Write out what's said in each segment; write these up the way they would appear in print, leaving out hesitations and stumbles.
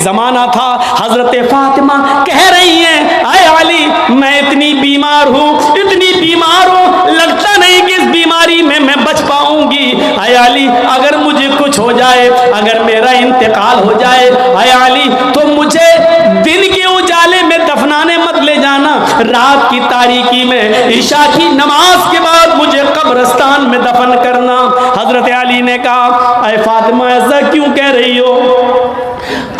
जमाना था, हजरत फातिमा कह रही हैं, आए अली मैं इतनी बीमार हूँ, इतनी बीमार हूँ, लगता नहीं कि इस बीमारी में मैं बच पाऊंगी। आए अली अगर मुझे कुछ हो जाए, अगर मेरा इंतकाल हो जाए, आए अली तो मुझे दिन के उजाले में दफनाने मत ले जाना, रात की तारीकी में ईशा की नमाज के बाद मुझे कब्रिस्तान में दफन करना। हजरत अली ने कहा, अरे फातिमा ऐसा क्यों कह रही हो?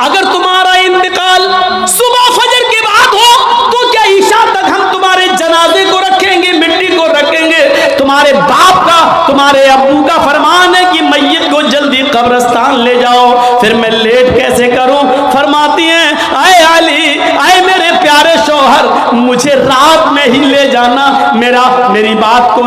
अगर तुम्हारा इंतकाल सुबह फजर के बाद हो तो क्या ईशा तक हम तुम्हारे जनाजे को रखेंगे, मिट्टी को रखेंगे? तुम्हारे बाप का, तुम्हारे अब्बू का फरमान है कि मैयत को जल्दी कब्रिस्तान ले जाओ, फिर मैं लेट कैसे करूं? फरमाती हैं, आए अली, आए मेरे प्यारे शौहर, मुझे रात में ही ले जाना, मेरी बात को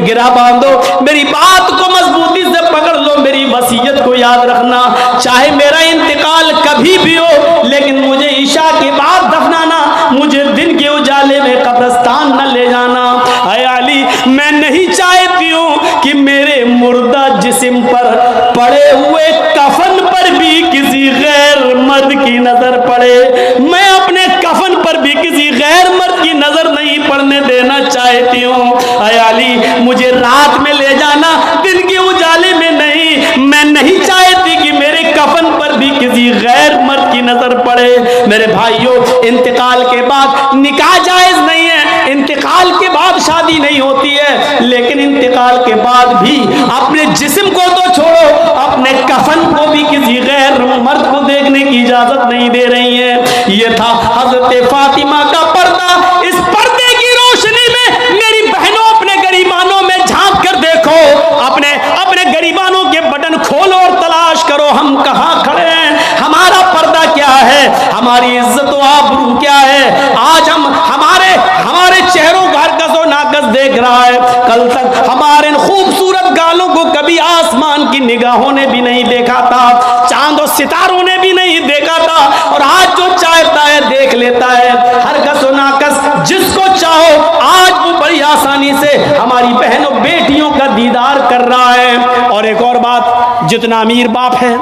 गिरा बांधो, मेरी बात को मजबूती से पकड़ लो, मेरी वसीयत को याद रखना, चाहे मेरा इंतकाल कभी भी हो, लेकिन मुझे ईशा के बाद दफनाना, मुझे दिन के उजाले में कब्रिस्तान न ले जाना। आए अली मैं नहीं चाहती हूँ कि मेरे मुर्दा जिस्म पर पड़े हुए कफन पर भी किसी गैर मर्द की नजर पड़े, मैं अपने कफन पर भी किसी गैर मर्द की नजर नहीं पड़ने देना चाहती हूँ। आए अली मुझे रात में ले जाना, दिन के उजाले में नहीं, मैं नहीं चाहती कि मेरे कफन पर भी किसी गैर मर्द की नजर पड़े। मेरे भाइयों, इंतकाल के बाद निकाह जायज नहीं है, इंतकाल के बाद शादी नहीं होती है, लेकिन इंतकाल के बाद भी अपने जिस्म को तो छोड़ो, अपने कफन को भी किसी गैर मर्द को देखने की इजाजत नहीं दे रही है। यह था हजरत फातिमा का पर्दा। इस पर्दे की रोशनी में मेरी बहनों, अपने गरीबानों में झांक कर देखो, अपने गरीबानों के बटन खोलो और तलाश करो हम कहां खड़े हैं, हमारा पर्दा क्या है, हमारी इज्जत व आबरू क्या है। आज हमारे चेहरों का हरकत व नाकस देख रहा है, कल तक हमारे खूबसूरत गालों को कभी आसमान की निगाहों ने भी नहीं देखा था, चांद और सितारों ने भी नहीं देखा था, और आज जो चाहता है देख लेता है, हरकत व नाकस जिसको चाहो आज वो बड़ी आसानी से हमारी बहनों बेटियों का दीदार कर रहा है। और एक और बात, जितना अमीर बाप है,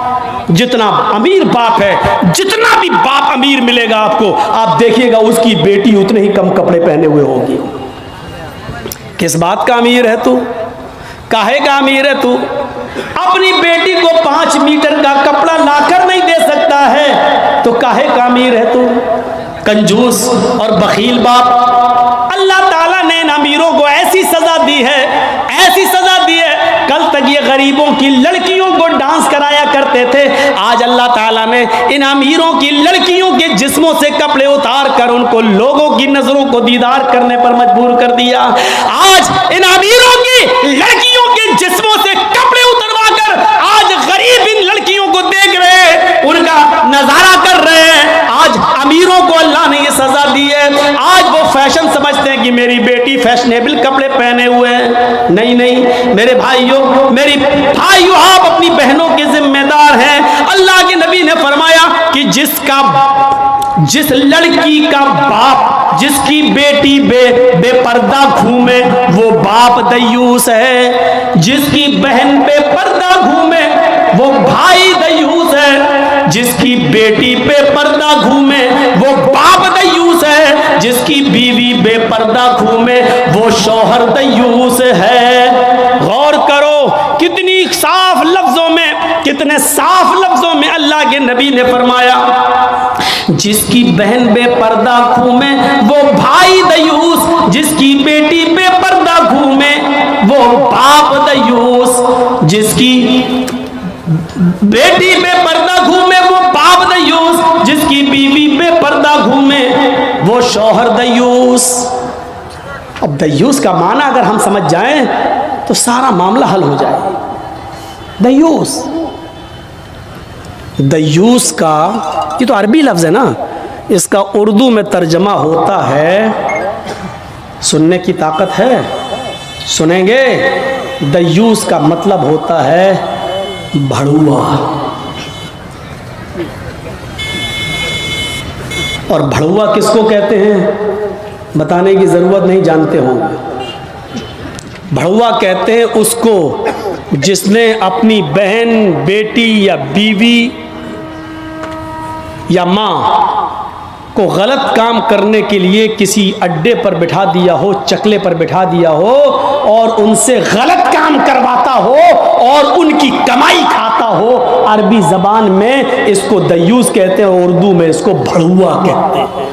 जितना अमीर बाप है, जितना भी बाप अमीर मिलेगा आपको, आप देखिएगा उसकी बेटी उतने ही कम कपड़े पहने हुए होगी। किस बात का अमीर है तू? काहे का अमीर है तू? अपनी बेटी को 5 मीटर का कपड़ा लाकर नहीं दे सकता है तो काहे का अमीर है तू? कंजूस और बखील बाप। अल्लाह ताला ने इन अमीरों को ऐसी सजा दी है, ऐसी सजा दी है, कल तक ये गरीबों की लड़कियों को डांस कराया करते थे, आज अल्लाह ताला ने इन अमीरों की लड़कियों के जिस्मों से कपड़े उतार कर उनको लोगों की नजरों को दीदार करने पर मजबूर कर दिया। आज इन अमीरों की लड़कियों के जिस्मों से कपड़े उतरवा कर आज गरीब इन लड़कियों को देख रहे हैं, उनका नजारा कर रहे हैं। आज अमीरों को अल्लाह ने ये सजा दी है, आज वो फैशन समझते हैं कि मेरी बेटी फैशनेबल कपड़े पहने हुए हैं। नहीं नहीं मेरे भाइयों, मेरी भाइयों, आप अपनी बहनों के जिम्मेदार हैं। अल्लाह के नबी ने फरमाया कि जिस लड़की का बाप, जिसकी बेटी बेपर्दा घूमे वो बाप दयूस है, जिसकी बहन बेपर्दा घूमे वो भाई दयूस है, जिसकी बेटी बेपर्दा घूमे वो बाप दयूस है, जिसकी बीवी बेपर्दा घूमे वो शौहर दयूस है। गौर करो कितनी साफ लफ्जों में, कितने साफ लफ्जों में अल्लाह के नबी ने फरमाया, जिसकी बहन बेपर्दा घूमे वो भाई दयूस, जिसकी बेटी बेपर्दा घूमे वो बाप दयूस, जिसकी बेटी बेपर्दा घूमे वो बाप दयूस, जिसकी बीवी बेपर्दा घूमे वो शौहर दयूस। अब दयूस का माना अगर हम समझ जाएं तो सारा मामला हल हो जाए। दयूस, दयूस का ये तो अरबी लफ्ज़ है ना, इसका उर्दू में तर्जमा होता है, सुनने की ताकत है, सुनेंगे? दयूस का मतलब होता है भड़ुआ। और भड़ुआ किसको कहते हैं बताने की जरूरत नहीं, जानते होंगे। भड़ुआ कहते हैं उसको जिसने अपनी बहन, बेटी या बीवी या माँ को गलत काम करने के लिए किसी अड्डे पर बिठा दिया हो, चकले पर बिठा दिया हो और उनसे गलत काम करवाता हो और उनकी कमाई खाता हो, अरबी ज़बान में इसको दयूस कहते हैं, उर्दू में इसको भड़ुआ कहते हैं।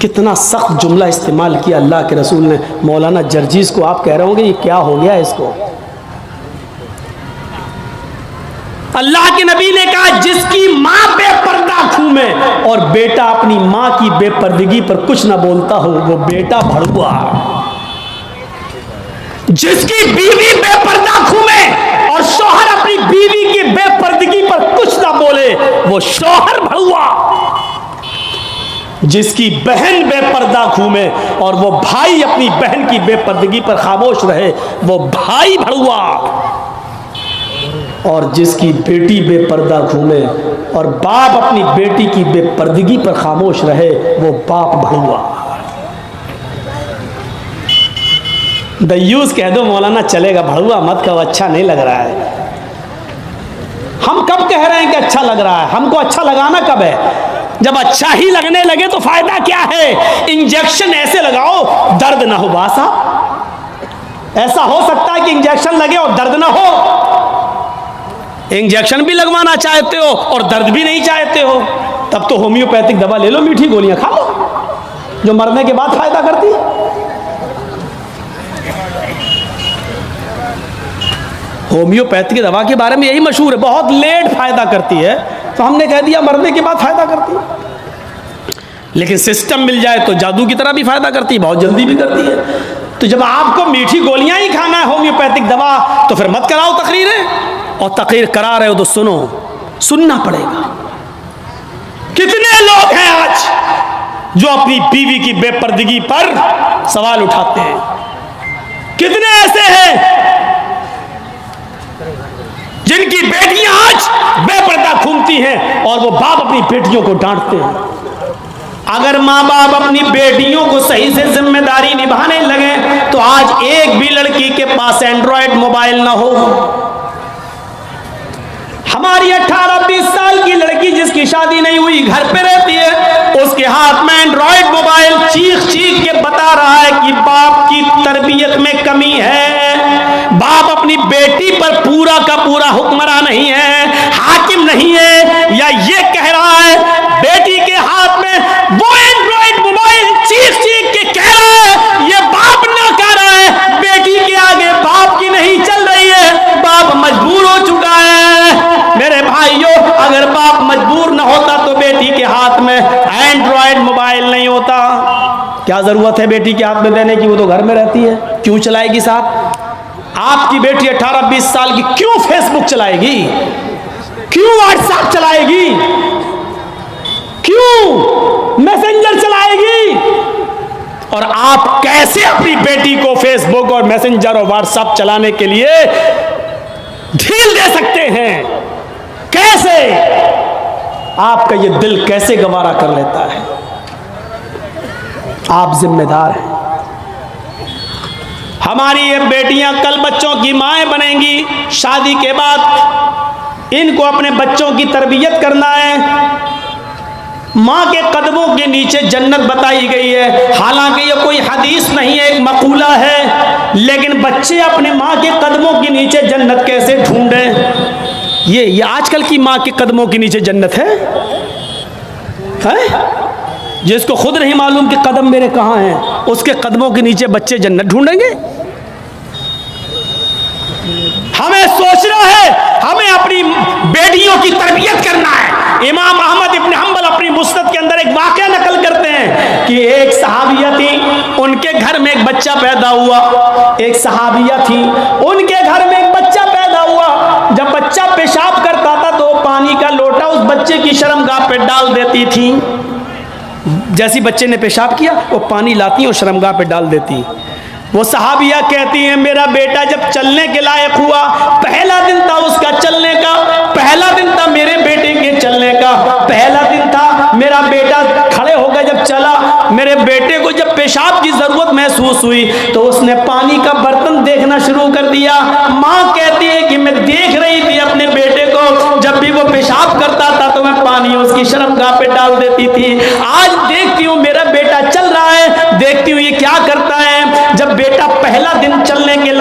कितना सख्त जुमला इस्तेमाल किया अल्लाह के रसूल ने। मौलाना जर्जीस को आप कह रहे होंगे ये क्या हो गया इसको। अल्लाह के नबी ने कहा जिसकी माँ बेपर्दा घूमे और बेटा अपनी माँ की बेपर्दगी पर कुछ ना बोलता हो वो बेटा भड़ुआ। जिसकी बीवी बेपर्दा घूमे और शौहर अपनी बीवी की बेपर्दगी पर कुछ ना बोले वो शौहर भड़ुआ। जिसकी बहन बेपर्दा घूमे और वो भाई अपनी बहन की बेपर्दगी पर खामोश रहे वो भाई भड़ुआ। और जिसकी बेटी बेपर्दा घूमे और बाप अपनी बेटी की बेपर्दगी पर खामोश रहे वो बाप भड़ुआ। दयूस कह दो मौलाना चलेगा, भड़ुआ मत कहो, अच्छा नहीं लग रहा है। हम कब कह रहे हैं कि अच्छा लग रहा है? हमको अच्छा लगाना कब है? जब अच्छा ही लगने लगे तो फायदा क्या है? इंजेक्शन ऐसे लगाओ दर्द ना हो। बासा ऐसा हो सकता है कि इंजेक्शन लगे और दर्द ना हो? इंजेक्शन भी लगवाना चाहते हो और दर्द भी नहीं चाहते हो, तब तो होम्योपैथिक दवा ले लो, मीठी गोलियां खा लो जो मरने के बाद फायदा करती है। होम्योपैथिक दवा के बारे में यही मशहूर है, बहुत लेट फायदा करती है, तो हमने कह दिया मरने के बाद फायदा करती है। लेकिन सिस्टम मिल जाए तो जादू की तरह भी फायदा करती है, बहुत जल्दी भी करती है। तो जब आपको मीठी गोलियां ही खाना है होम्योपैथिक दवा, तो फिर मत कराओ तकरीरें, और तकरीर करा रहे हो तो सुनो, सुनना पड़ेगा। कितने लोग हैं आज जो अपनी बीवी की बेपर्दगी पर सवाल उठाते हैं? कितने ऐसे हैं जिनकी बेटियां आज बेपर्दा घूमती हैं और वो बाप अपनी बेटियों को डांटते हैं? अगर माँ बाप अपनी बेटियों को सही से जिम्मेदारी निभाने लगे तो आज एक भी लड़की के पास एंड्रॉयड मोबाइल ना हो। हमारी 18-20 साल की लड़की जिसकी शादी नहीं हुई घर पे रहती है, उसके हाथ में एंड्रॉयड मोबाइल, चीख चीख के बता रहा है कि बाप की तरबियत में कमी है, बाप अपनी बेटी पर पूरा का पूरा हुक्मरान नहीं है, हाकिम नहीं है, या ये कह रहा है बेटी के हाथ में वो एंड्रॉयड मोबाइल चीख चीख के कह रहा है ये बाप ना कह रहा है, बेटी के आगे बाप की नहीं चल रही है, बाप मजबूर हो चुका है। मेरे भाइयों, अगर बाप मजबूर न होता तो बेटी के हाथ में एंड्रॉयड मोबाइल नहीं होता। क्या जरूरत है बेटी के हाथ में देने की? वो तो घर में रहती है, क्यों चलाएगी साहब? आपकी बेटी 18-20 साल की क्यों फेसबुक चलाएगी? क्यों व्हाट्सएप चलाएगी? क्यों मैसेंजर चलाएगी? और आप कैसे अपनी बेटी को फेसबुक और मैसेंजर और व्हाट्सएप चलाने के लिए ढील दे सकते हैं? कैसे? आपका ये दिल कैसे गवारा कर लेता है? आप जिम्मेदार हैं। हमारी ये बेटियां कल बच्चों की माएं बनेंगी, शादी के बाद इनको अपने बच्चों की तरबियत करना है। माँ के कदमों के नीचे जन्नत बताई गई है, हालांकि ये कोई हदीस नहीं है, एक मकूला है, लेकिन बच्चे अपने माँ के कदमों के नीचे जन्नत कैसे ढूंढें? ये आजकल की माँ के कदमों के नीचे जन्नत है? जिसको खुद नहीं मालूम कि कदम मेरे कहाँ हैं, उसके कदमों के नीचे बच्चे जन्नत ढूंढेंगे? हमें सोचना है, हमें अपनी बेटियों की तरबियत करना है। इमाम अहमद इब्न हंबल अपनी मुस्नद के अंदर एक वाकया नकल करते हैं कि एक सहाबिया थी, उनके घर में एक बच्चा पैदा हुआ। एक सहाबिया थी, उनके घर में एक बच्चा पैदा हुआ। जब बच्चा पेशाब करता था तो पानी का लोटा उस बच्चे की शर्मगाह पे डाल देती थी। जैसी बच्चे ने पेशाब किया वो पानी लाती और शर्मगाह पे डाल देती। वो सहाबिया कहती हैं मेरा बेटा जब चलने के लायक हुआ, पहला दिन था उसका चलने का, पहला दिन था मेरे बेटे के चलने का, पहला दिन था मेरा बेटा खड़े हो गया जब चला। मेरे बेटे को जब पेशाब की जरूरत महसूस हुई तो उसने पानी का बर्तन देखना शुरू कर दिया। माँ कहती है कि मैं देख रही थी अपने बेटे को, जब भी वो पेशाब अपनी शर्मगाह पे डाल देती थी। आज देखती हूँ मेरा बेटा चल रहा है, देखती हूँ ये क्या करता है। जब बेटा पहला दिन चलने के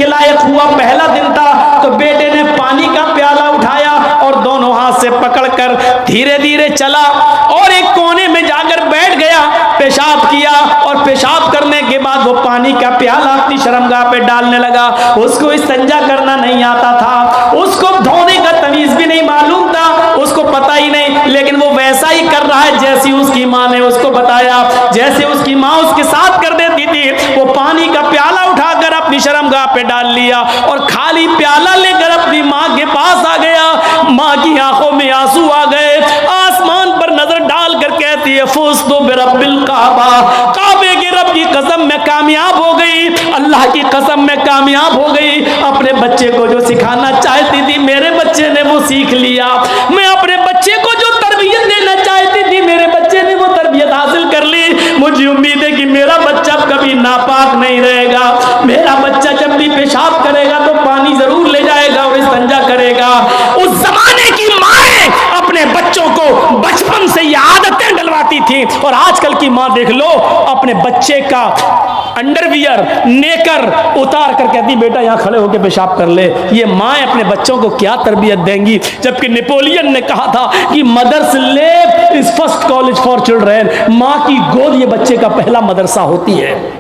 लायक हुआ, पहला दिन था, तो बेटे ने पानी का प्याला उठाया और दोनों हाथ से पकड़कर धीरे धीरे चला और एक कोने में जाकर बैठ गया, पेशाब किया और पेशाब करने के बाद वो पानी का प्याला अपनी शर्मगाह पे डालने लगा। उसको इस्तिंजा करना नहीं आता था, उसको धोने का तमीज भी नहीं मालूम था, उसको पता ही नहीं, लेकिन वो वैसा ही कर रहा है जैसी उसकी माँ ने उसको बताया। जैसे उसकी माँ उसके साथ कर देती थी, वो पानी का प्याला उठाकर अपनी शर्मगाह पे डाल लिया और खाली प्याला लेकर अपनी माँ के पास आ गया। माँ की आंखों में आंसू आ गए, आसमान पर नजर डालकर कहती है फुज़्तु बिरब्बिल काबा, काबे के रब की कसम में कामयाब हो गई, अल्लाह की कसम में कामयाब हो गई। अपने बच्चे को जो सिखाना चाहती थी मेरे बच्चे ने वो सीख लिया। मैं अपने बच्चे को जो तरबियत देना चाहती थी मेरे बच्चे ने वो तरबियत हासिल कर ली। मुझे उम्मीद है कि मेरा बच्चा कभी नापाक नहीं रहेगा। मेरा बच्चा जब भी पेशाब करेगा तो पानी जरूर ले जाएगा और इस्तिंजा करेगा। उस जमाने की माएं अपने बच्चों को बचपन से ये आदतें डलवाती थी, और आजकल की माँ देख लो, अपने बच्चे का अंडरवियर नेकर उतार कर कहती बेटा यहाँ खड़े होकर पेशाब कर ले। ये माँ अपने बच्चों को क्या तरबियत देंगी? जबकि नेपोलियन ने कहा था कि मदर्स लेप is first college for children, माँ की गोद ये बच्चे का पहला मदरसा होती है।